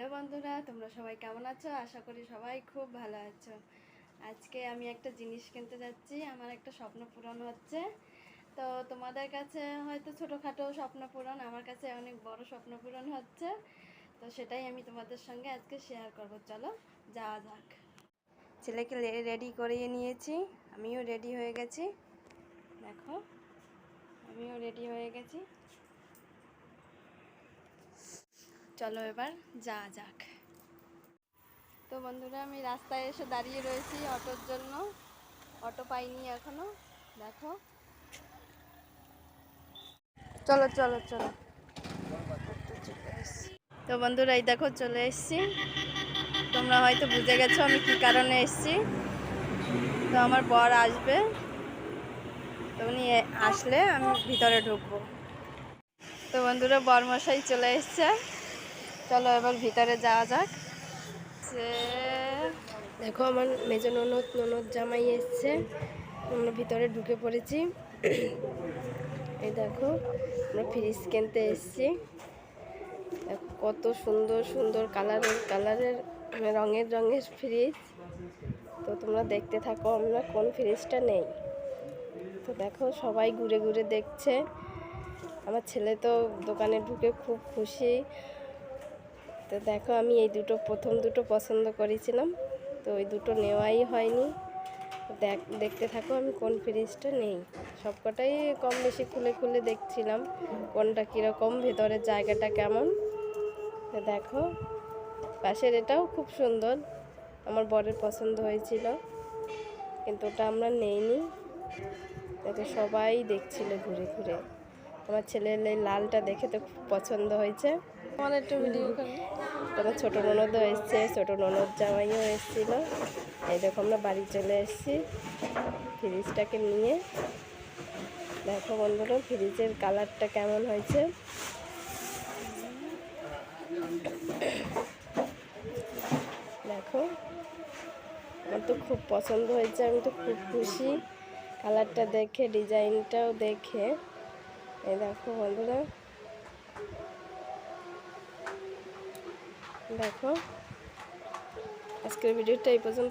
Hello বন্ধুরা, তোমরা সবাই কেমন আছো? আশা করি সবাই খুব ভালো আছো। আজকে আমি একটা জিনিস কিনতে যাচ্ছি, আমার একটা স্বপ্ন পূরণ হচ্ছে। তো তোমাদের কাছে হয়তো ছোটোখাটো স্বপ্ন পূরণ, আমার কাছে অনেক বড় স্বপ্ন পূরণ হচ্ছে। তো সেটাই আমি তোমাদের সঙ্গে আজকে শেয়ার করব। চলো যাওয়া যাক। ছেলেকে রেডি করিয়ে নিয়েছি, আমিও রেডি হয়ে গেছি। দেখো, আমিও রেডি হয়ে গেছি। চলো এবার যাওয়া যাক। তো বন্ধুরা, আমি রাস্তায় এসে দাঁড়িয়ে রয়েছি অটোর জন্য। অটো পাইনি এখনো। দেখো, চলো চলো চলো। তো বন্ধুরা, এই দেখো চলে এসছি। তোমরা হয়তো বুঝে গেছো আমি কি কারণে এসছি। তো আমার বর আসবে, তো উনি আসলে আমি ভিতরে ঢুকবো। তো বন্ধুরা, বরমশাই চলে এসছে। চলো এবার ভিতরে যাওয়া যাক। দেখো, আমার মেজ ননদ জামাই এসছে। আমরা ভিতরে ঢুকে পড়েছি। এই দেখো, আমরা ফ্রিজ কিনতে এসেছি। দেখো কত সুন্দর সুন্দর কালারের রঙের ফ্রিজ। তো তোমরা দেখতে থাকো আমরা কোন ফ্রিজটা নেই। তো দেখো, সবাই ঘুরে ঘুরে দেখছে। আমার ছেলে তো দোকানে ঢুকে খুব খুশি। তো দেখো, আমি এই প্রথম দুটো পছন্দ করেছিলাম, তো ওই দুটো নেওয়াই হয়নি। দেখতে থাকো আমি কোন ফ্রিজটা নেই। সবকটাই কম বেশি খুলে খুলে দেখছিলাম কোনটা কীরকম, ভেতরের জায়গাটা কেমন। তো দেখো, পাশের এটাও খুব সুন্দর, আমার বরের পছন্দ হয়েছিল, কিন্তু ওটা আমরা নেইনি। দেখো, সবাই দেখছিল ঘুরে ঘুরে। আমার ছেলের এই লালটা দেখে তো খুব পছন্দ হয়েছে। আমার একটু ভিডিও করে। তোমার ছোটো ননদও এসছে, ছোটো ননদ জামাইও এসেছিল। এই দেখো, আমরা বাড়ি চলে এসেছি ফ্রিজটাকে নিয়ে। দেখো বন্ধুরা, ফ্রিজের কালারটা কেমন হয়েছে। দেখো, আমার তো খুব পছন্দ হয়েছে, আমি তো খুব খুশি কালারটা দেখে, ডিজাইনটাও দেখে। এই দেখো বন্ধুরা, দেখো আজকের ভিডিওটা এই পর্যন্ত।